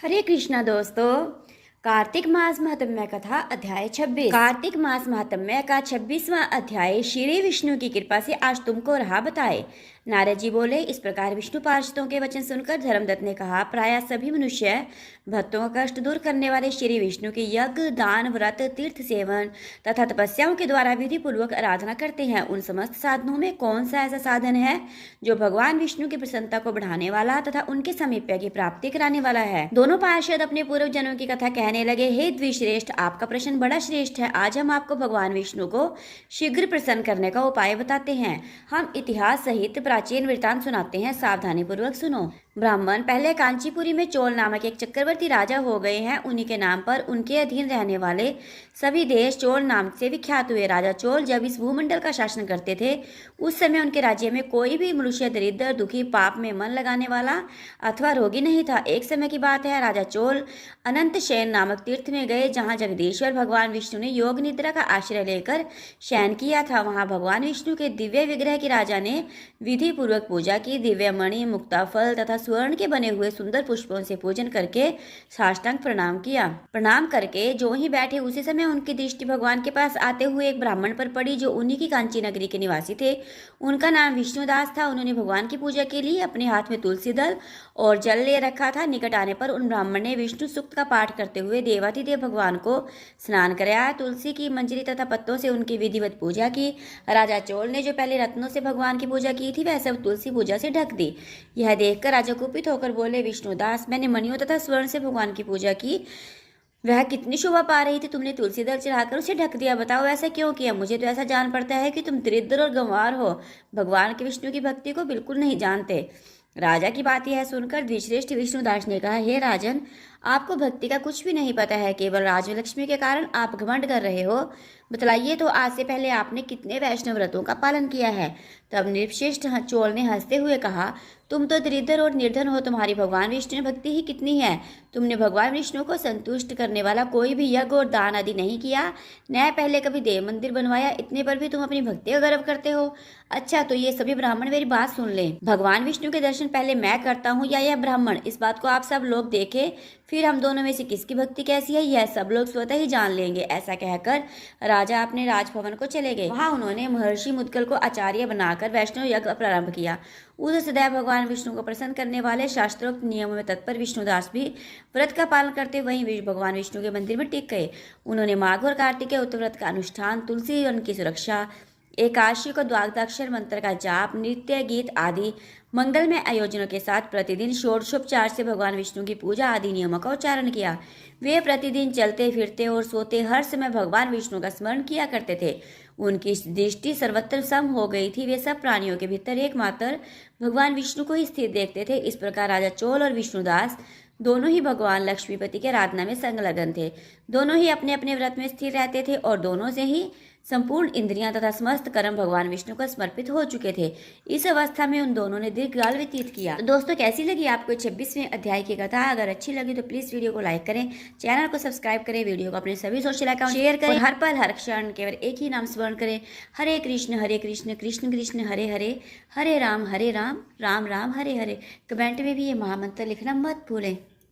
हरे कृष्णा दोस्तों। कार्तिक मास महात्म्य कथा अध्याय 26। कार्तिक मास महात्म्य का 26वां अध्याय श्री विष्णु की कृपा से आज तुमको रहा बताए। नारद जी बोले, इस प्रकार विष्णु पार्षदों के वचन सुनकर धर्मदत्त ने कहा, प्राय सभी मनुष्य भक्तों का कष्ट दूर करने वाले श्री विष्णु की यज्ञ, दान, व्रत, तीर्थ सेवन तथा तपस्याओं के द्वारा विधि पूर्वक आराधना करते हैं। उन समस्त साधनों में कौन सा ऐसा साधन है जो भगवान विष्णु की प्रसन्नता को बढ़ाने वाला तथा उनके समीप्य की प्राप्ति कराने वाला है। दोनों पार्षद अपने पूर्व जन्मों की कथा कहने लगे, हे द्विश्रेष्ठ, आपका प्रश्न बड़ा श्रेष्ठ है। आज हम आपको भगवान विष्णु को शीघ्र प्रसन्न करने का उपाय बताते हैं। हम इतिहास सहित प्राचीन वृतांत सुनाते हैं, सावधानी पूर्वक सुनो। ब्राह्मण पहले कांचीपुरी में चोल नामक एक चक्रवर्ती राजा हो गए हैं। उन्हीं के नाम पर उनके अधीन रहने वाले सभी देश चोल नाम से विख्यात हुए। राजा चोल जब इस भूमंडल का शासन करते थे, उस समय उनके राज्य में कोई भी मनुष्य दरिद्र, दुखी, पाप में मन लगाने वाला अथवा रोगी नहीं था। एक समय की बात है, राजा चोल अनंत शयन नामक तीर्थ में गए, जहाँ जगदीश्वर भगवान विष्णु ने योग निद्रा का आश्रय लेकर शयन किया था। वहाँ भगवान विष्णु के दिव्य विग्रह की राजा ने विधि पूर्वक पूजा की। दिव्य मणि, मुक्ता फल तथा स्वर्ण के बने हुए सुंदर पुष्पों से पूजन करके साष्टांग प्रणाम किया। प्रणाम करके जो ही बैठे, उसी समय उनकी दृष्टि भगवान के पास आते हुए एक ब्राह्मण पर पड़ी, जो उन्हीं की कांची नगरी के निवासी थे। उनका नाम विष्णुदास था। उन्होंने भगवान की पूजा के लिए अपने हाथ में तुलसी दल और जल ले रखा था। निकट आने पर उन ब्राह्मण ने विष्णु सूक्त का पाठ करते हुए देवाधिदेव भगवान को स्नान कराया। तुलसी की मंजरी तथा पत्तों से उनकी विधिवत पूजा की। राजा चोल ने जो पहले रत्नों से भगवान की पूजा की थी, वह सब तुलसी पूजा से ढक दी। यह देखकर राजा कुपित होकर बोले, विष्णुदास, मैंने मणियों तथा स्वर्ण से भगवान की पूजा की, वह कितनी शोभा पा रही थी, तुमने तुलसी दल चढ़ाकर उसे ढक दिया। बताओ ऐसा क्यों किया? मुझे तो ऐसा जान पड़ता है कि तुम दरिद्र और गंवार हो, भगवान के विष्णु की भक्ति को बिल्कुल नहीं जानते। राजा की बात यह सुनकर द्विश्रेष्ठ विष्णुदास ने कहा, हे राजन, आपको भक्ति का कुछ भी नहीं पता है। केवल राजलक्ष्मी के कारण आप घमंड कर रहे हो। बतलाइए तो, आज से पहले आपने कितने वैष्णव व्रतों का पालन किया है? तब नृपश्रेष्ठ चोल ने हंसते हुए कहा, तुम तो दरिद्र और निर्धन हो, तुम्हारी भगवान विष्णु में भक्ति ही कितनी है। तुमने भगवान विष्णु को संतुष्ट करने वाला कोई भी यज्ञ और दान आदि नहीं किया, न पहले कभी देव मंदिर बनवाया। इतने पर भी तुम अपनी भक्ति का गर्व करते हो। अच्छा, तो ये सभी ब्राह्मण मेरी बात सुन लें। भगवान विष्णु के दर्शन पहले मैं करता हूँ या यह ब्राह्मण? इस बात को आप सब लोग देखें, फिर हम दोनों में से किसकी भक्ति कैसी है, यह सब लोग स्वतः ही जान लेंगे। ऐसा कहकर राजा अपने राजभवन को चले गए। वहां उन्होंने महर्षि मुद्गल को आचार्य बनाकर वैष्णव यज्ञ प्रारंभ किया। उधर सदैव भगवान विष्णु को प्रसन्न करने वाले शास्त्रोक्त नियमों में तत्पर विष्णुदास भी व्रत का पालन करते वहीं भगवान विष्णु के मंदिर में टिक गए। उन्होंने माघ और कार्तिक के उत्तर व्रत का अनुष्ठान, तुलसी वन की सुरक्षा, एकादशी को द्वादशाक्षर मंत्र का जाप, नृत्य, गीत आदि मंगलमय आयोजनों के साथ प्रतिदिन षोडशोपचार से भगवान विष्णु की पूजा आदि नियमों का उच्चारण किया। वे प्रतिदिन चलते फिरते और सोते हर समय भगवान विष्णु का स्मरण किया करते थे। उनकी दृष्टि सर्वत्र सम हो गई थी। वे सब प्राणियों के भीतर एकमात्र भगवान विष्णु को ही स्थिर देखते थे। इस प्रकार राजा चोल और विष्णुदास दोनों ही भगवान लक्ष्मीपति के आराधना में संलग्न थे। दोनों ही अपने अपने व्रत में स्थिर रहते थे और दोनों से ही संपूर्ण इंद्रियां तथा समस्त कर्म भगवान विष्णु को समर्पित हो चुके थे। इस अवस्था में उन दोनों ने दीर्घकाल व्यतीत किया। तो दोस्तों, कैसी लगी आपको 26वें अध्याय की कथा? अगर अच्छी लगी तो प्लीज वीडियो को लाइक करें, चैनल को सब्सक्राइब करें, वीडियो को अपने सभी सोशल अकाउंट शेयर करें, हर पल हर क्षण केवल एक ही नाम स्मरण करें, हरे कृष्ण कृष्ण कृष्ण हरे हरे, हरे राम राम राम हरे हरे। कमेंट में भी ये महामंत्र लिखना मत भूलें।